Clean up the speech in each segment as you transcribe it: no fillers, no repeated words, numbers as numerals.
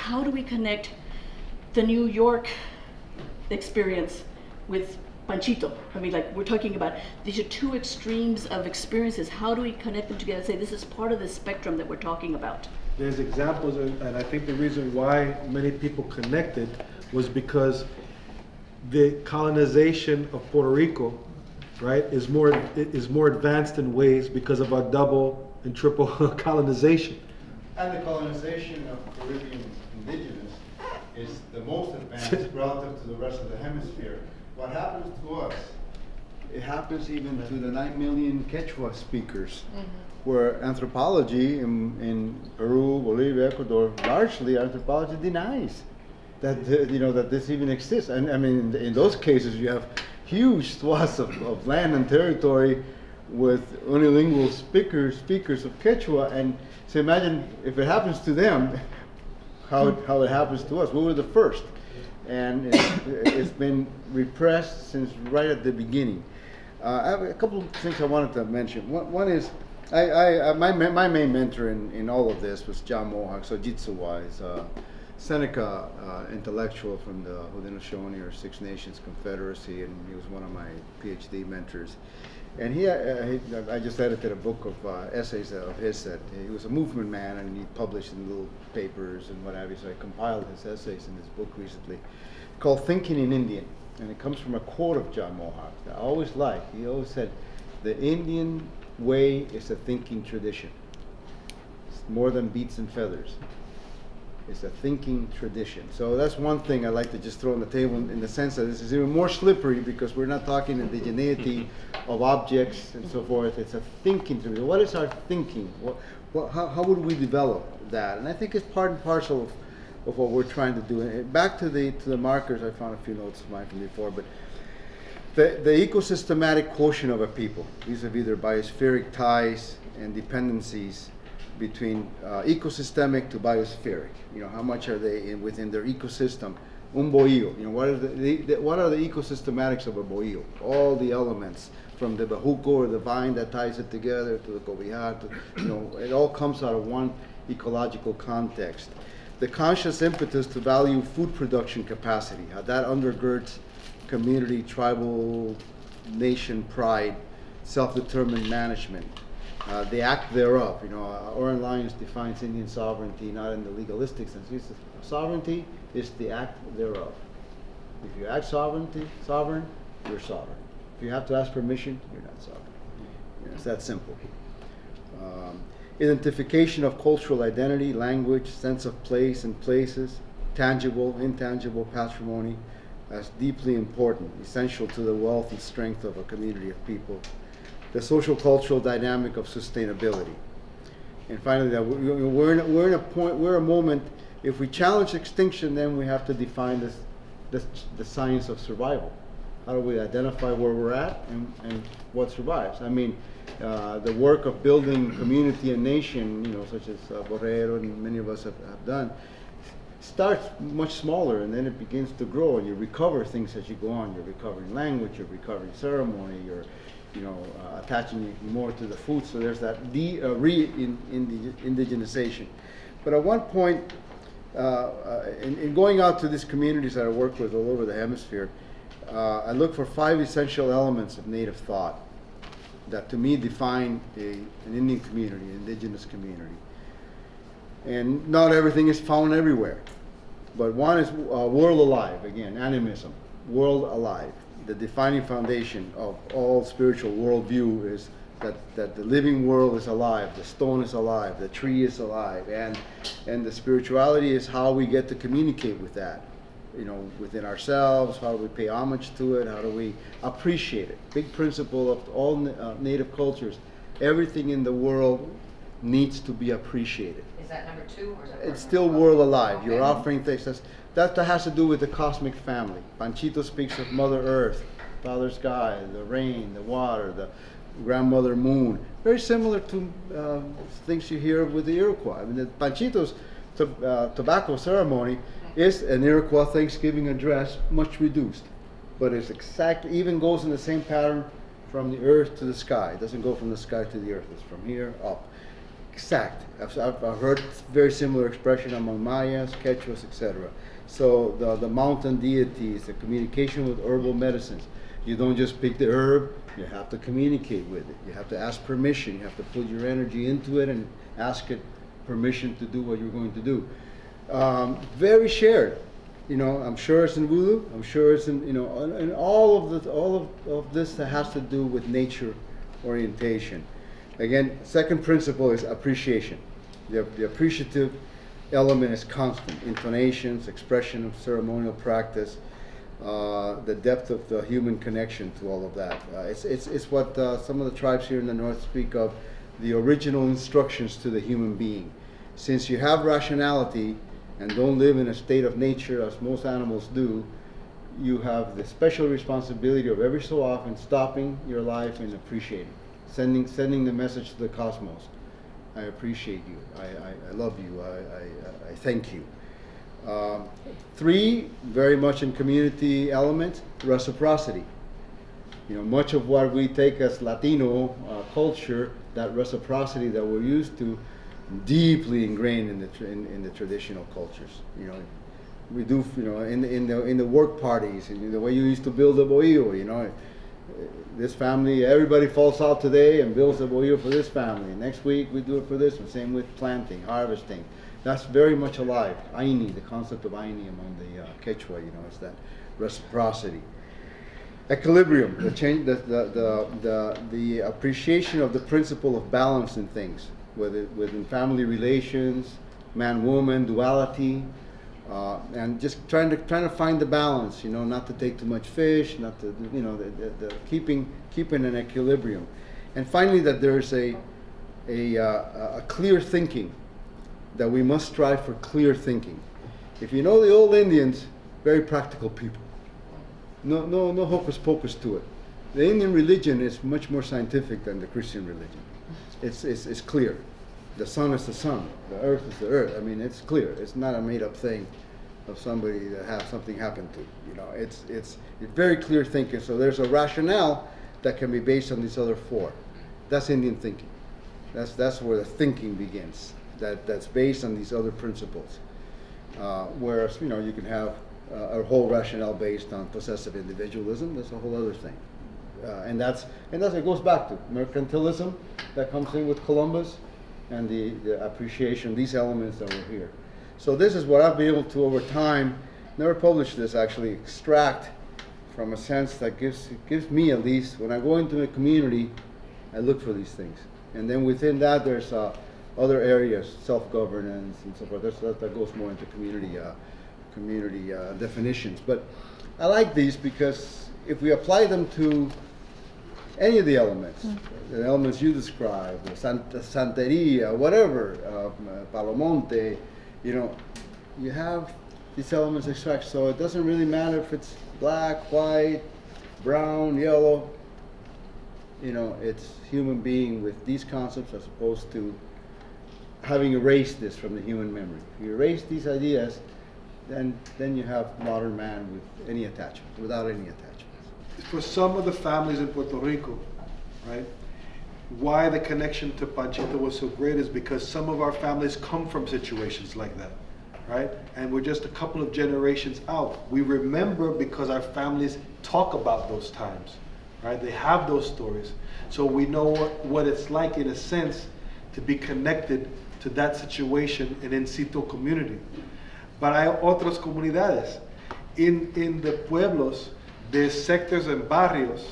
how do we connect the New York experience with Panchito? I mean, like, we're talking about, these are two extremes of experiences. How do we connect them together and say this is part of the spectrum that we're talking about? There's examples, and I think the reason why many people connected was because the colonization of Puerto Rico, right, is more advanced in ways because of our double and triple colonization. And the colonization of Caribbean indigenous is the most advanced relative to the rest of the hemisphere. What happens to us, it happens even to the 9 million Quechua speakers, where anthropology in Peru, Bolivia, Ecuador, largely anthropology denies that that this even exists. And I mean, in those cases, you have huge swaths of land and territory with unilingual speakers of Quechua, and so imagine if it happens to them, how it happens to us. We were the first, and it's been repressed since right at the beginning. I have a couple of things I wanted to mention. One is, my main mentor in all of this was John Mohawk, so Jitsu-wise. Seneca, intellectual from the Haudenosaunee or Six Nations Confederacy, and he was one of my PhD mentors. And I just edited a book of essays of his that he was a movement man, and he published in little papers and what have you. So I compiled his essays in this book recently called Thinking in Indian. And it comes from a quote of John Mohawk that I always liked. He always said, the Indian way is a thinking tradition. It's more than beats and feathers. It's a thinking tradition. So that's one thing I like to just throw on the table in the sense that this is even more slippery because we're not talking indigeneity of objects and so forth. It's a thinking tradition. What is our thinking? How would we develop that? And I think it's part and parcel of what we're trying to do. And back to the markers, I found a few notes of mine from before, but the ecosystematic quotient of a people, vis-a-vis their biospheric ties and dependencies between ecosystemic to biospheric. How much are they within their ecosystem? Un bohío. What are the ecosystematics of a bohío? All the elements, from the bejuco or the vine that ties it together to the cobijar, it all comes out of one ecological context. The conscious impetus to value food production capacity, how that undergirds community, tribal, nation pride, self-determined management. The act thereof. Oren Lyons defines Indian sovereignty not in the legalistic sense. He says sovereignty is the act thereof. If you act sovereign, you're sovereign. If you have to ask permission, you're not sovereign. It's that simple. Identification of cultural identity, language, sense of place and places, tangible, intangible patrimony, as deeply important, essential to the wealth and strength of a community of people. The social cultural dynamic of sustainability. And finally, that we're a moment, if we challenge extinction, then we have to define the science of survival. How do we identify where we're at and what survives? I mean, the work of building community and nation, such as Borrero and many of us have done, starts much smaller, and then it begins to grow, and you recover things as you go on. You're recovering language, you're recovering ceremony, you're attaching more to the food, so there's that re-indigenization. But at one point, in going out to these communities that I work with all over the hemisphere, I look for 5 essential elements of native thought that to me define an Indian community, an indigenous community. And not everything is found everywhere. But one is world alive, again, animism, world alive. The defining foundation of all spiritual worldview is that the living world is alive, the stone is alive, the tree is alive, and the spirituality is how we get to communicate with that, within ourselves. How do we pay homage to it? How do we appreciate it? Big principle of all native cultures. Everything in the world needs to be appreciated. Is that number 2? Or is that it's still world alive. Okay. You're offering things. That has to do with the cosmic family. Panchito speaks of Mother Earth, Father Sky, the rain, the water, the grandmother moon. Very similar to things you hear with the Iroquois. I mean, the Panchito's tobacco ceremony is an Iroquois Thanksgiving address, much reduced. But it's even goes in the same pattern from the earth to the sky. It doesn't go from the sky to the earth. It's from here up. exact. I've heard very similar expression among Mayas, Quechuas, etc. So the mountain deities, the communication with herbal medicines. You don't just pick the herb, you have to communicate with it. You have to ask permission, you have to put your energy into it and ask it permission to do what you're going to do. Very shared. You know, I'm sure it's in voodoo, I'm sure it's in, you know, and all of this that has to do with nature orientation. Again, second principle is appreciation. The appreciative element is constant. Intonations, expression of ceremonial practice, the depth of the human connection to all of that. It's what some of the tribes here in the north speak of, the original instructions to the human being. Since you have rationality and don't live in a state of nature as most animals do, you have the special responsibility of every so often stopping your life and appreciating, sending the message to the cosmos. I appreciate you. I love you. I thank you. 3, very much in community element, reciprocity. You know, much of what we take as Latino culture, that reciprocity that we're used to, deeply ingrained in the traditional cultures. You know, we do. You know, in the work parties, and the way you used to build a bohío. You know, this family, everybody falls out today and builds a bohío for this family. Next week we do it for this one. Same with planting, harvesting. That's very much alive. Aini, the concept of Aini among the Quechua. You know, it's that reciprocity. Equilibrium, the change, the appreciation of the principle of balance in things, within family relations, man-woman, duality, and just trying to find the balance. You know, not to take too much fish, not to, you know, the keeping an equilibrium, and finally that there's a clear thinking, that we must strive for clear thinking. If you know the old Indians, very practical people. No hocus pocus to it. The Indian religion is much more scientific than the Christian religion. It's clear. The sun is the sun. The earth is the earth. I mean, it's clear. It's not a made-up thing of somebody that have something happen to. You know, it's very clear thinking. So there's a rationale that can be based on these other 4. That's Indian thinking. That's where the thinking begins. That's based on these other principles. Whereas, you know, you can have a whole rationale based on possessive individualism. That's a whole other thing. And that's it goes back to mercantilism that comes in with Columbus, and the appreciation of these elements that were here. So this is what I've been able to, over time, never published this actually, extract from a sense that gives me, at least, when I go into a community, I look for these things. And then within that, there's other areas, self-governance and so forth. That goes more into community definitions. But I like these because if we apply them to any of the elements, the elements you describe, the Santeria, whatever, Palomonte, you know, you have these elements extract. So it doesn't really matter if it's black, white, brown, yellow. You know, it's human being with these concepts as opposed to having erased this from the human memory. If you erase these ideas, then you have modern man with any attachment, without any attachments. For some of the families in Puerto Rico, right, why the connection to Panchito was so great is because some of our families come from situations like that, right? And we're just a couple of generations out. We remember because our families talk about those times, right? They have those stories. So we know what it's like, in a sense, to be connected to that situation in Encito community. But hay otras comunidades. In the pueblos, there's sectors and barrios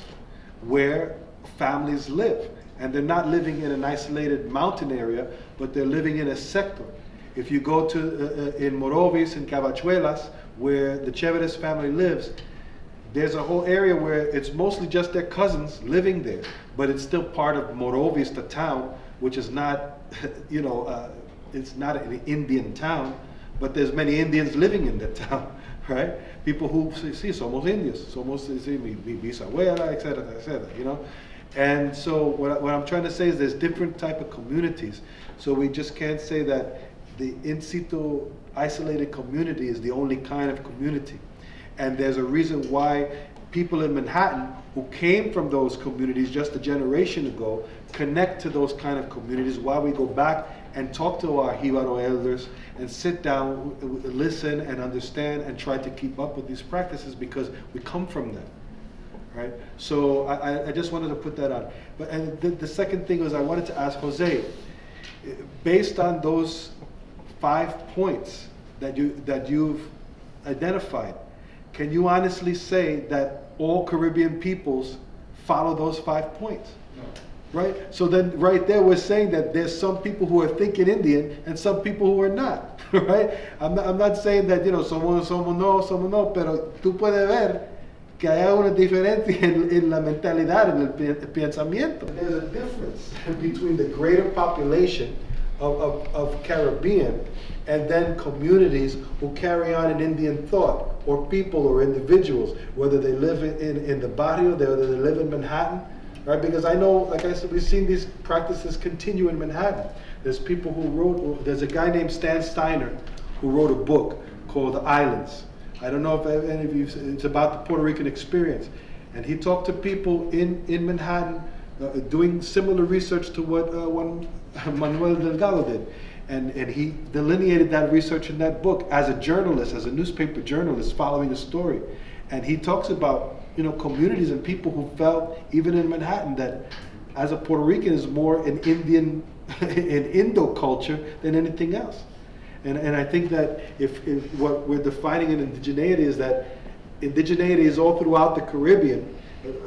where families live. And they're not living in an isolated mountain area, but they're living in a sector. If you go to in Morovis and Cavachuelas, where the Chéveres family lives, there's a whole area where it's mostly just their cousins living there, but it's still part of Morovis, the town, which is not, you know, it's not an Indian town, but there's many Indians living in that town, right? People who see, somos indios, somos mi bisabuela, etc., you know? And so what I'm trying to say is there's different type of communities. So we just can't say that the in-situ isolated community is the only kind of community. And there's a reason why people in Manhattan who came from those communities just a generation ago connect to those kind of communities while we go back and talk to our Jibaro elders and sit down, listen and understand and try to keep up with these practices because we come from them, right? So I just wanted to put that on. But and the second thing was I wanted to ask Jose, based on those 5 points that you've identified, can you honestly say that all Caribbean peoples follow those 5 points? No. Right? So then right there we're saying that there's some people who are thinking Indian and some people who are not, right? I'm not saying that, somos no, pero tú puedes ver que hay una diferencia en la mentalidad, en el pensamiento. There's a difference between the greater population of Caribbean and then communities who carry on an Indian thought, or people or individuals, whether they live in the barrio, whether they live in Manhattan, right? Because I know, like I said, we've seen these practices continue in Manhattan. There's people there's a guy named Stan Steiner who wrote a book called The Islands. I don't know if any of you, it's about the Puerto Rican experience. And he talked to people in Manhattan doing similar research to what Juan Manuel Delgado did. And he delineated that research in that book as a journalist, as a newspaper journalist following a story. And he talks about, communities and people who felt, even in Manhattan, that as a Puerto Rican is more an Indian, an Indo culture than anything else. And I think that if what we're defining in indigeneity is that indigeneity is all throughout the Caribbean,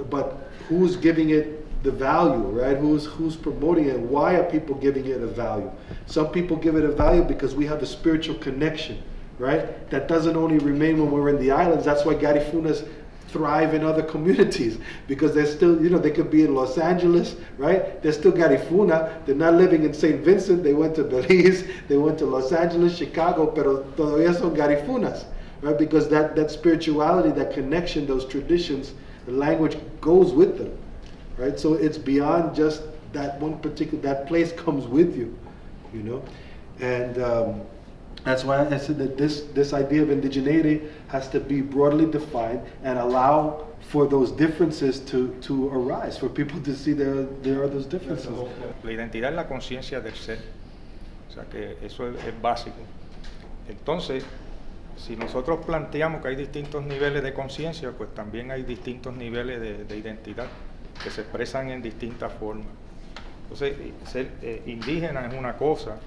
but who's giving it the value, right? Who's promoting it? Why are people giving it a value? Some people give it a value because we have a spiritual connection, right? That doesn't only remain when we're in the islands. That's why Garifunas thrive in other communities, because they're still, they could be in Los Angeles, right? They're still Garifuna. They're not living in St. Vincent. They went to Belize. They went to Los Angeles, Chicago, pero todavía son Garifunas, right? Because that spirituality, that connection, those traditions, the language goes with them. Right, so it's beyond just that one particular, that place comes with you, and that's why I said that this idea of indigeneity has to be broadly defined and allow for those differences to arise, for people to see there are those differences. La identidad es la conciencia del ser, o sea que eso es básico. Entonces, si nosotros planteamos que hay distintos niveles de conciencia, pues también hay distintos niveles de identidad que se expresan en distintas formas. Entonces, ser indígena es una cosa,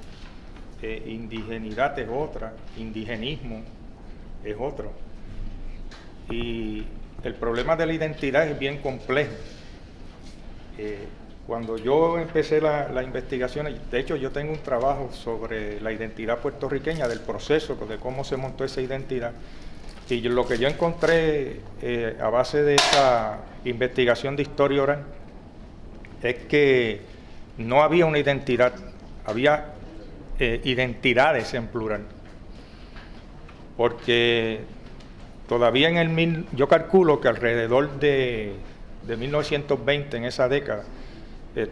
indigenidad es otra, indigenismo es otro. Y el problema de la identidad es bien complejo. Cuando yo empecé la investigación, de hecho yo tengo un trabajo sobre la identidad puertorriqueña, del proceso, de cómo se montó esa identidad. Y lo que yo encontré a base de esa investigación de historia oral es que no había una identidad, había identidades en plural. Porque todavía yo calculo que alrededor de 1920, en esa década,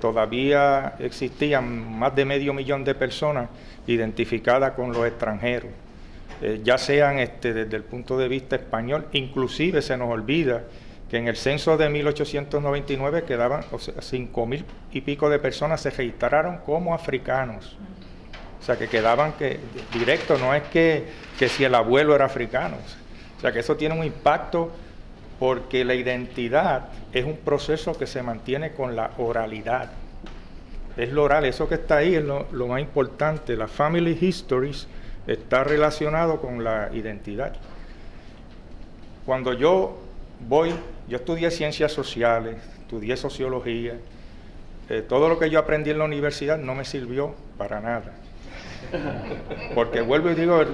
todavía existían más de 500,000 de personas identificadas con los extranjeros. Ya sean desde el punto de vista español, inclusive se nos olvida que en el censo de 1899 quedaban 5,000 y pico de personas se registraron como africanos. O sea que quedaban directo, no es que si el abuelo era africano. O sea que eso tiene un impacto porque la identidad es un proceso que se mantiene con la oralidad. Es lo oral, eso que está ahí es lo más importante. Las family histories está relacionado con la identidad. Cuando yo estudié ciencias sociales, estudié sociología, todo lo que yo aprendí en la universidad no me sirvió para nada. Porque vuelvo y digo,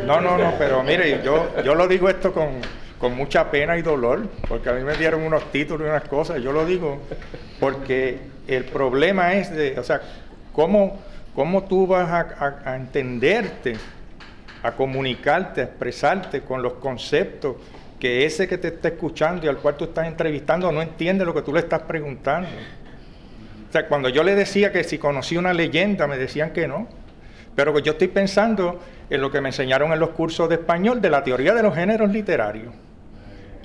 no, pero mire, yo lo digo esto con mucha pena y dolor, porque a mí me dieron unos títulos y unas cosas, yo lo digo porque el problema es ¿cómo tú vas a entenderte, a comunicarte, a expresarte con los conceptos que ese que te está escuchando y al cual tú estás entrevistando no entiende lo que tú le estás preguntando? O sea, cuando yo le decía que si conocía una leyenda, me decían que no. Pero yo estoy pensando en lo que me enseñaron en los cursos de español de la teoría de los géneros literarios.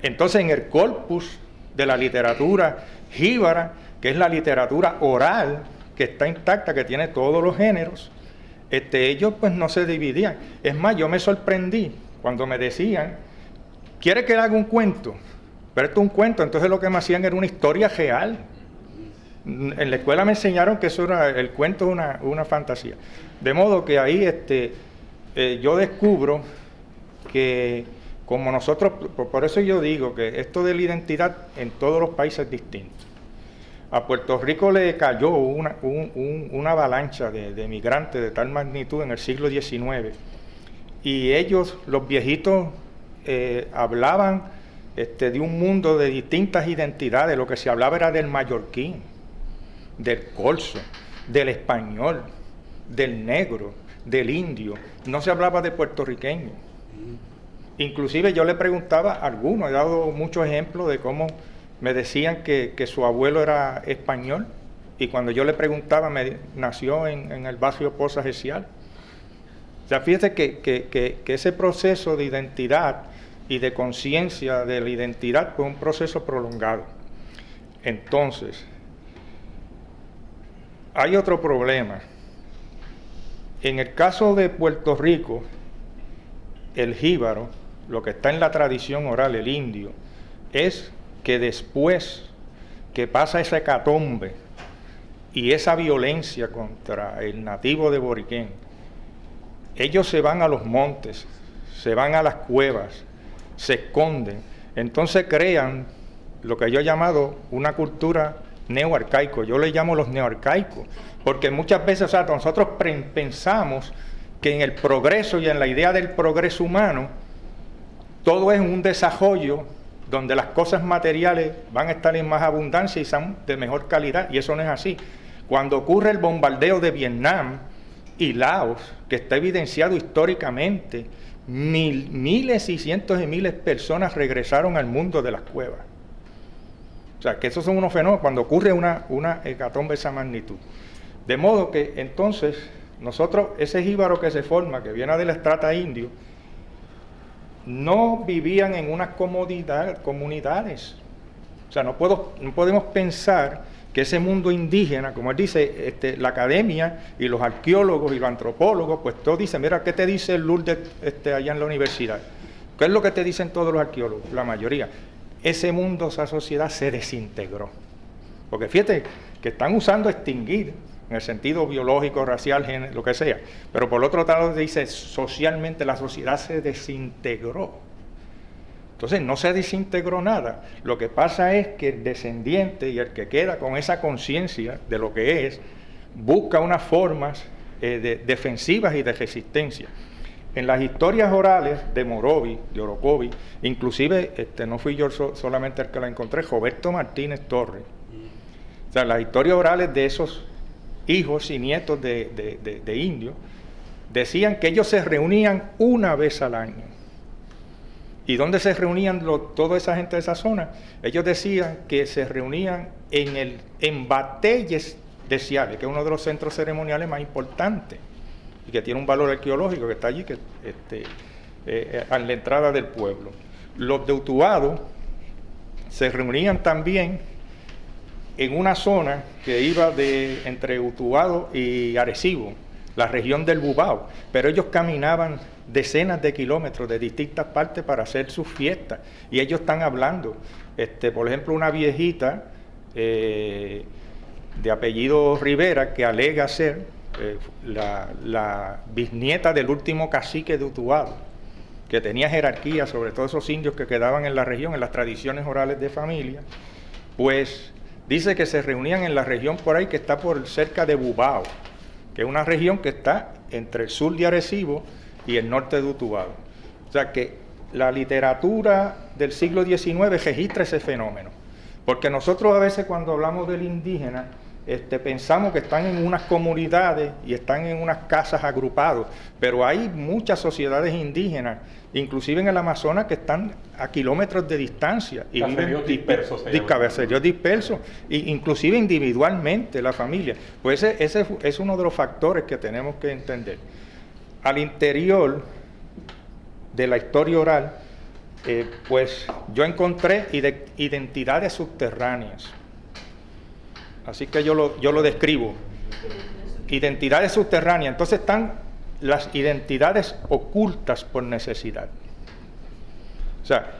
Entonces, en el corpus de la literatura jíbara, que es la literatura oral, que está intacta, que tiene todos los géneros, ellos pues no se dividían. Es más, yo me sorprendí cuando me decían, ¿quiere que le haga un cuento? Pero esto es un cuento, entonces lo que me hacían era una historia real. En la escuela me enseñaron que eso era, el cuento es una fantasía. De modo que ahí yo descubro que como nosotros, por eso yo digo que esto de la identidad en todos los países es distinto. A Puerto Rico le cayó una avalancha de migrantes de tal magnitud en el siglo XIX, y ellos, los viejitos, hablaban de un mundo de distintas identidades. Lo que se hablaba era del mallorquín, del corso, del español, del negro, del indio. No se hablaba de puertorriqueño. Inclusive yo le preguntaba a algunos, he dado muchos ejemplos de cómo me decían que su abuelo era español, y cuando yo le preguntaba, nació en el barrio Poza Gesial. O sea, fíjese que ese proceso de identidad y de conciencia de la identidad fue un proceso prolongado. Entonces, hay otro problema. En el caso de Puerto Rico, el jíbaro, lo que está en la tradición oral, el indio, es que después que pasa esa hecatombe y esa violencia contra el nativo de Boriquén, ellos se van a los montes, se van a las cuevas, se esconden, entonces crean lo que yo he llamado una cultura neoarcaico. Yo le llamo los neoarcaicos, porque muchas veces, o sea, nosotros pensamos que en el progreso y en la idea del progreso humano, todo es un desarrollo donde las cosas materiales van a estar en más abundancia y son de mejor calidad, y eso no es así. Cuando ocurre el bombardeo de Vietnam y Laos, que está evidenciado históricamente, miles y cientos de miles de personas regresaron al mundo de las cuevas. O sea, que esos son unos fenómenos cuando ocurre una hecatombe de esa magnitud. De modo que entonces nosotros, ese jíbaro que se forma, que viene de la estrata indio, no vivían en unas comunidades. O sea, no podemos pensar que ese mundo indígena, como él dice, la academia y los arqueólogos y los antropólogos, pues todos dicen, mira, ¿qué te dice Lourdes allá en la universidad? ¿Qué es lo que te dicen todos los arqueólogos? La mayoría. Ese mundo, esa sociedad se desintegró. Porque fíjate que están usando extinguir, en el sentido biológico, racial, género, lo que sea. Pero por otro lado dice, socialmente la sociedad se desintegró. Entonces no se desintegró nada. Lo que pasa es que el descendiente y el que queda con esa conciencia de lo que es, busca unas formas defensivas y de resistencia. En las historias orales de Morovi, de Orocovi, inclusive no fui yo solamente el que la encontré, Roberto Martínez Torres. O sea, las historias orales de esos hijos y nietos de indios decían que ellos se reunían una vez al año. ¿Y dónde se reunían toda esa gente de esa zona? Ellos decían que se reunían en Batelles de Ciales, que es uno de los centros ceremoniales más importantes y que tiene un valor arqueológico, que está allí a la entrada del pueblo. Los de Utuado se reunían también en una zona que iba entre Utuado y Arecibo, la región del Bubao, pero ellos caminaban decenas de kilómetros de distintas partes para hacer sus fiestas, y ellos están hablando, por ejemplo, una viejita de apellido Rivera, que alega ser la bisnieta del último cacique de Utuado, que tenía jerarquía sobre todos esos indios que quedaban en la región, en las tradiciones orales de familia, pues dice que se reunían en la región por ahí que está por cerca de Bubao, que es una región que está entre el sur de Arecibo y el norte de Utuado. O sea que la literatura del siglo XIX registra ese fenómeno, porque nosotros a veces cuando hablamos del indígena, pensamos que están en unas comunidades y están en unas casas agrupados, pero hay muchas sociedades indígenas, inclusive en el Amazonas, que están a kilómetros de distancia y viven caseríos dispersos, inclusive individualmente la familia. Pues ese es uno de los factores que tenemos que entender. Al interior de la historia oral pues yo encontré identidades subterráneas. Así que yo lo describo. Identidades subterráneas. Entonces están las identidades ocultas por necesidad. O sea,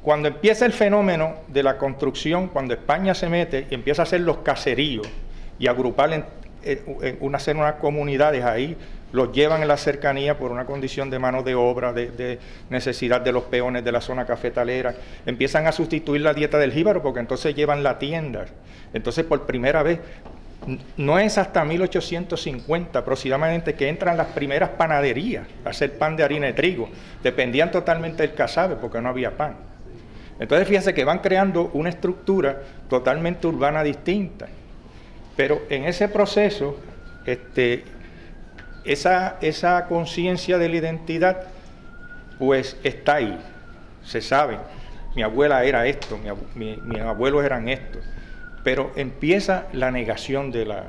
cuando empieza el fenómeno de la construcción, cuando España se mete y empieza a hacer los caseríos y agrupar hacer unas comunidades ahí, los llevan en la cercanía por una condición de mano de obra, de necesidad de los peones de la zona cafetalera, empiezan a sustituir la dieta del jíbaro porque entonces llevan la tienda. Entonces por primera vez, no es hasta 1850 aproximadamente que entran las primeras panaderías a hacer pan de harina de trigo. Dependían totalmente del casabe porque no había pan. Entonces fíjense que van creando una estructura totalmente urbana distinta. Pero en ese proceso, esa conciencia de la identidad, pues está ahí, se sabe. Mi abuela era esto, mis abuelos eran esto. Pero empieza la negación de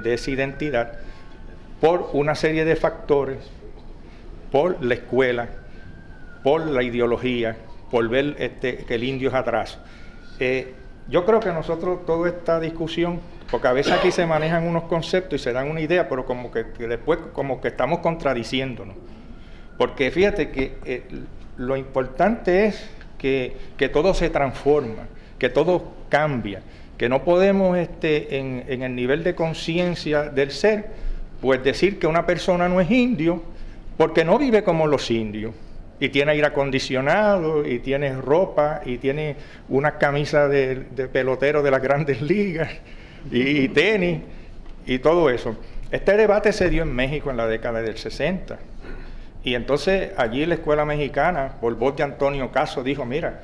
esa identidad por una serie de factores, por la escuela, por la ideología, por ver que el indio es atrás. Yo creo que nosotros, toda esta discusión, porque a veces aquí se manejan unos conceptos y se dan una idea, pero como que después como que estamos contradiciéndonos. Porque fíjate que lo importante es que todo se transforma, que todo cambia, que no podemos en el nivel de conciencia del ser, pues decir que una persona no es indio porque no vive como los indios. Y tiene aire acondicionado, y tiene ropa, y tiene una camisa de pelotero de las grandes ligas, y tenis, y todo eso. Este debate se dio en México en la década del 60. Y entonces allí la escuela mexicana, por voz de Antonio Caso, dijo, mira,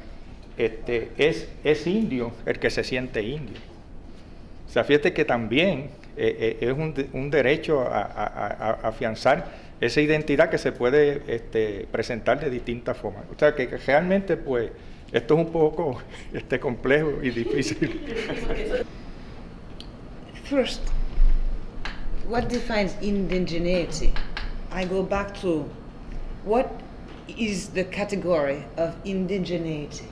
es indio el que se siente indio. O sea, fíjate que también es un derecho a afianzar esa identidad que se puede presentar de distintas formas. O sea, que realmente, pues, esto es un poco complejo y difícil. First, what defines indigeneity? I go back to what is the category of indigeneity?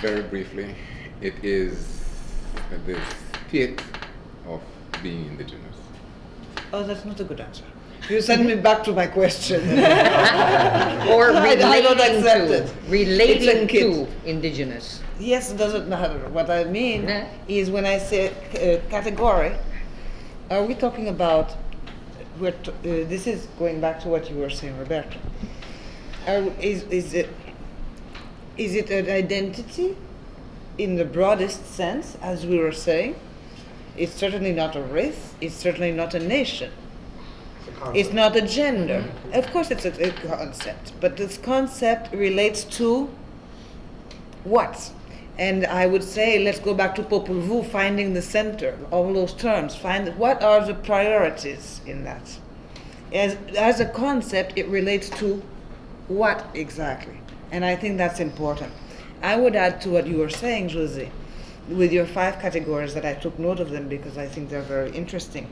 Very briefly, it is the state of being indigenous. Oh, that's not a good answer. You send me back to my question. Or I don't relating accept to, it. relating It's a kid. to indigenous. Yes, it doesn't matter. What I mean No. is when I say category, are we talking about, this is going back to what you were saying, Roberto. Is it an identity in the broadest sense, as we were saying? It's certainly not a race, it's certainly not a nation. It's not a gender. Of course it's a concept, but this concept relates to what? And I would say, let's go back to Popol Vuh, finding the center, all those terms, find what are the priorities in that? As a concept, it relates to what exactly? And I think that's important. I would add to what you were saying, Jose, with your 5 categories that I took note of them because I think they're very interesting.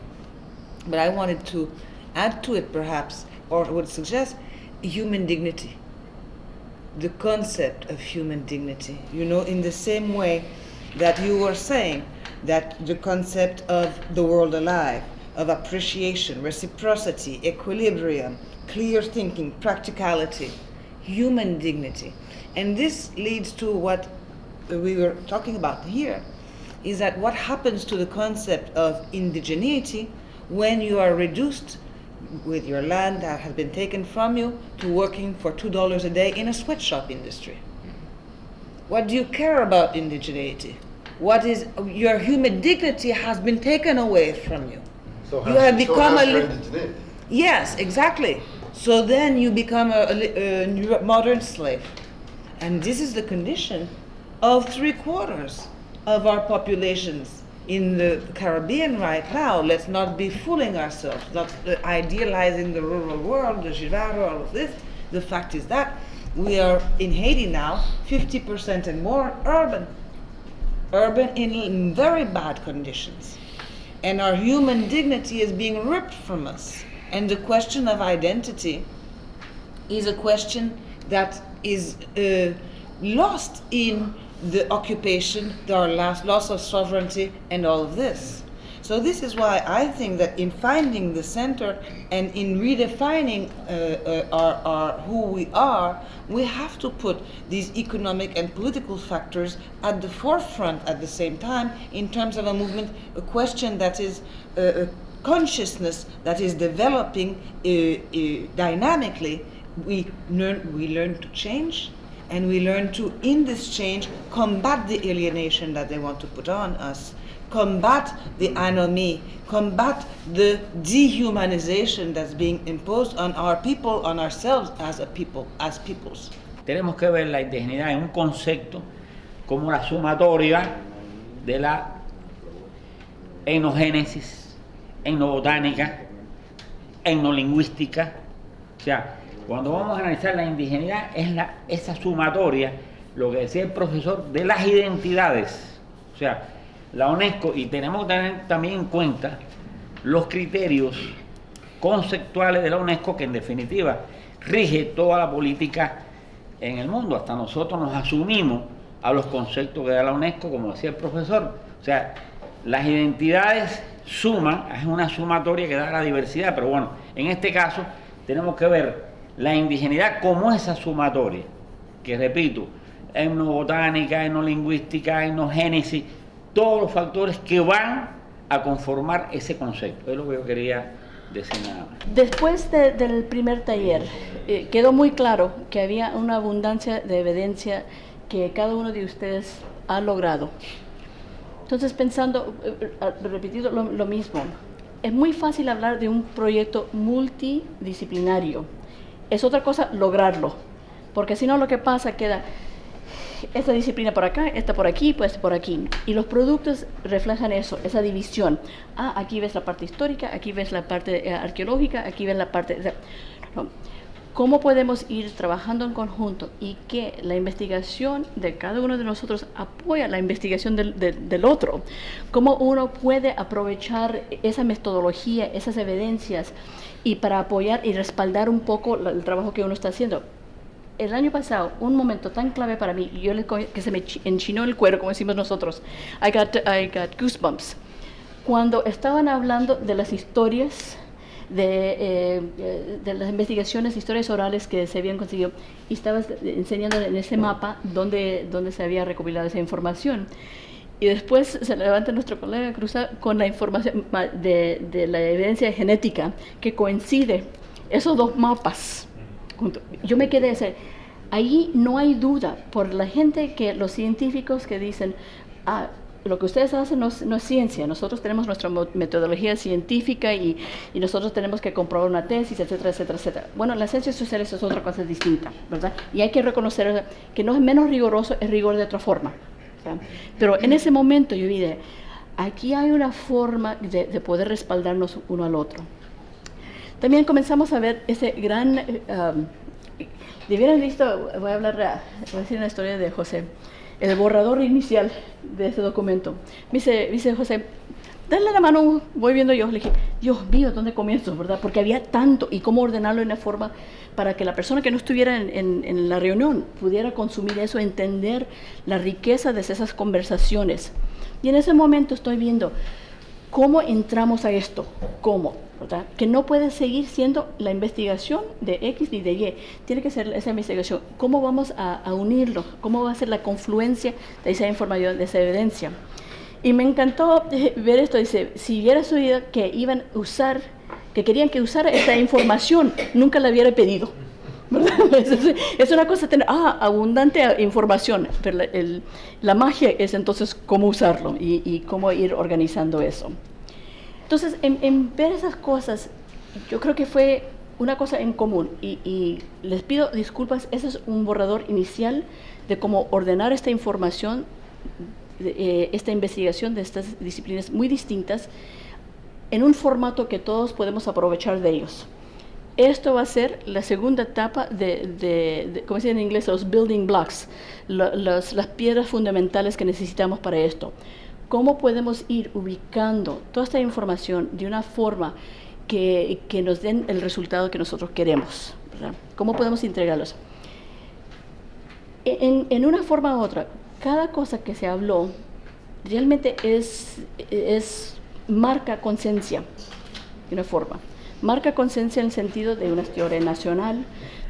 But I wanted to add to it perhaps, or would suggest, human dignity. The concept of human dignity. You know, in the same way that you were saying that the concept of the world alive, of appreciation, reciprocity, equilibrium, clear thinking, practicality, human dignity. And this leads to what we were talking about here, is that what happens to the concept of indigeneity when you are reduced with your land that has been taken from you to working for $2 a day in a sweatshop industry. What do you care about indigeneity? What is your human dignity has been taken away from you. So You have become a indigeneity. Yes, exactly. So then you become a modern slave. And this is the condition of 3/4 of our populations in the Caribbean right now. Let's not be fooling ourselves, not idealizing the rural world, the Jivaro, all of this. The fact is that we are in Haiti now, 50% and more urban in very bad conditions. And our human dignity is being ripped from us. And the question of identity is a question that is lost in the occupation, the loss of sovereignty, and all of this. So this is why I think that in finding the center and in redefining our who we are, we have to put these economic and political factors at the forefront at the same time in terms of a movement, a question that is a consciousness that is developing dynamically. We learn to change, and we learn to, in this change, combat the alienation that they want to put on us, combat the anomie, combat the dehumanization that's being imposed on our people, on ourselves as a people, as peoples. Tenemos que ver la indigeneidad en un concepto como la sumatoria de la etnogénesis, etnobotánica, etnolingüística. O sea, cuando vamos a analizar la indigeneidad es esa sumatoria, lo que decía el profesor, de las identidades. O sea, la UNESCO, y tenemos que tener también en cuenta los criterios conceptuales de la UNESCO, que en definitiva rige toda la política en el mundo. Hasta nosotros nos asumimos a los conceptos que da la UNESCO, como decía el profesor. O sea, las identidades suman, es una sumatoria que da la diversidad, pero bueno, en este caso tenemos que ver la indigeneidad como esa sumatoria, que repito, etnobotánica, etnolingüística, etnogénesis, todos los factores que van a conformar ese concepto. Es lo que yo quería decir nada más. Después del primer taller, quedó muy claro que había una abundancia de evidencia que cada uno de ustedes ha logrado. Entonces, pensando, repetido lo mismo, es muy fácil hablar de un proyecto multidisciplinario. Es otra cosa lograrlo, porque si no lo que pasa queda esta disciplina por acá, esta por aquí, pues por aquí. Y los productos reflejan eso, esa división. Ah, aquí ves la parte histórica, aquí ves la parte arqueológica, aquí ves la parte... No. ¿Cómo podemos ir trabajando en conjunto y que la investigación de cada uno de nosotros apoya la investigación del otro? ¿Cómo uno puede aprovechar esa metodología, esas evidencias, y para apoyar y respaldar un poco el trabajo que uno está haciendo? El año pasado, un momento tan clave para mí, que se me enchinó el cuero, como decimos nosotros, I got goosebumps, cuando estaban hablando de las historias, de las investigaciones, historias orales que se habían conseguido, y estabas enseñando en ese mapa donde se había recopilado esa información. Y después se levanta nuestro colega Cruzá con la información de la evidencia genética que coincide esos dos mapas. Yo me quedé, ahí no hay duda por la gente, que los científicos que dicen, lo que ustedes hacen no es ciencia, nosotros tenemos nuestra metodología científica y nosotros tenemos que comprobar una tesis, etcétera, etcétera, etcétera. Bueno, las ciencias sociales es otra cosa distinta, ¿verdad? Y hay que reconocer que no es menos riguroso, es rigor de otra forma, ¿verdad? Pero en ese momento yo vi, aquí hay una forma de poder respaldarnos uno al otro. También comenzamos a ver ese gran... debieran visto, voy a decir una historia de José, el borrador inicial de ese documento. Me dice José, dale la mano, voy viendo yo. Le dije, Dios mío, ¿dónde comienzo, verdad? Porque había tanto, y cómo ordenarlo de una forma para que la persona que no estuviera en la reunión pudiera consumir eso, entender la riqueza de esas conversaciones. Y en ese momento estoy viendo cómo entramos a esto, cómo, ¿verdad? Que no puede seguir siendo la investigación de X ni de Y, tiene que ser esa investigación. ¿Cómo vamos a unirlo? ¿Cómo va a ser la confluencia de esa información, de esa evidencia? Y me encantó ver esto, dice, si hubiera sabido que iban a usar, que querían que usara esta información, nunca la hubiera pedido, ¿verdad? Es una cosa tener abundante información, pero la magia es entonces cómo usarlo y cómo ir organizando eso. Entonces, en ver esas cosas, yo creo que fue una cosa en común, y les pido disculpas, ese es un borrador inicial de cómo ordenar esta información, esta investigación de estas disciplinas muy distintas, en un formato que todos podemos aprovechar de ellos. Esto va a ser la segunda etapa como se dice en inglés, los building blocks, las piedras fundamentales que necesitamos para esto. ¿Cómo podemos ir ubicando toda esta información de una forma que nos den el resultado que nosotros queremos, ¿verdad? ¿Cómo podemos integrarlos? En una forma u otra, cada cosa que se habló realmente marca conciencia, de una forma. Marca conciencia en el sentido de una teoría nacional,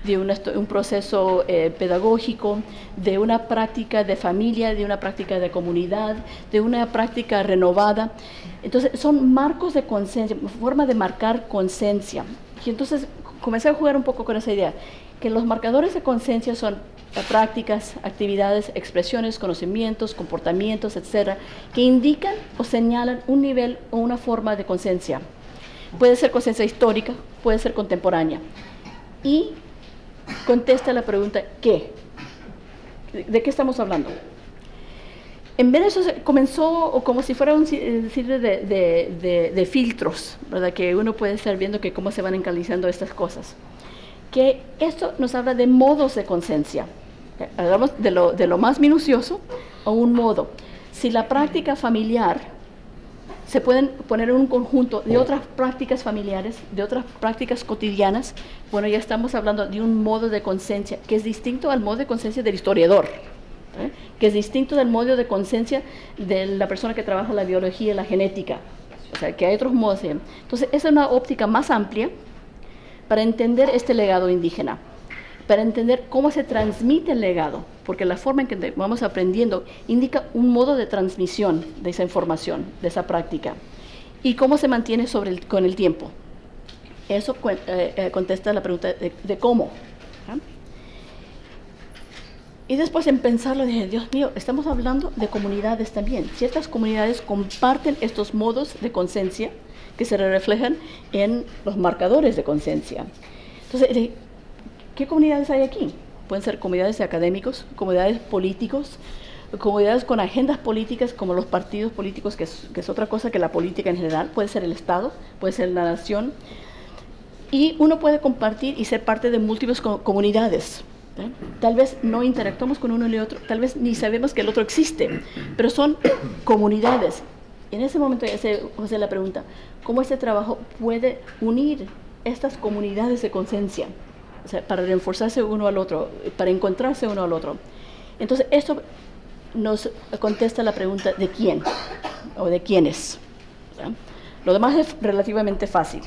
de un proceso pedagógico, de una práctica de familia, de una práctica de comunidad, de una práctica renovada. Entonces, son marcos de conciencia, forma de marcar conciencia. Y entonces, comencé a jugar un poco con esa idea, que los marcadores de conciencia son prácticas, actividades, expresiones, conocimientos, comportamientos, etcétera, que indican o señalan un nivel o una forma de conciencia. Puede ser conciencia histórica, puede ser contemporánea. Y contesta la pregunta, ¿qué? ¿De qué estamos hablando? En vez de eso comenzó como si fuera un serie de filtros, ¿verdad? Que uno puede estar viendo que cómo se van encalizando estas cosas. Que esto nos habla de modos de conciencia. Hablamos de lo más minucioso a un modo. Si la práctica familiar se pueden poner en un conjunto de otras prácticas familiares, de otras prácticas cotidianas, bueno, ya estamos hablando de un modo de conciencia que es distinto al modo de conciencia del historiador, que es distinto del modo de conciencia de la persona que trabaja la biología y la genética. O sea, que hay otros modos. Entonces, esa es una óptica más amplia para entender este legado indígena, para entender cómo se transmite el legado, porque la forma en que vamos aprendiendo indica un modo de transmisión de esa información, de esa práctica, y cómo se mantiene con el tiempo. Eso contesta la pregunta de cómo. ¿Ah? Y después en pensarlo, dije, Dios mío, estamos hablando de comunidades también. Ciertas comunidades comparten estos modos de conciencia que se reflejan en los marcadores de conciencia. Entonces, ¿qué comunidades hay aquí? Pueden ser comunidades de académicos, comunidades políticos, comunidades con agendas políticas como los partidos políticos, que es otra cosa que la política en general. Puede ser el Estado, puede ser la nación. Y uno puede compartir y ser parte de múltiples comunidades. Tal vez no interactuamos con uno y el otro, tal vez ni sabemos que el otro existe, pero son comunidades. En ese momento ya se hace la pregunta, ¿cómo este trabajo puede unir estas comunidades de conciencia? O sea, para reforzarse uno al otro, para encontrarse uno al otro. Entonces, esto nos contesta la pregunta de quién o de quiénes. ¿Verdad? Lo demás es relativamente fácil.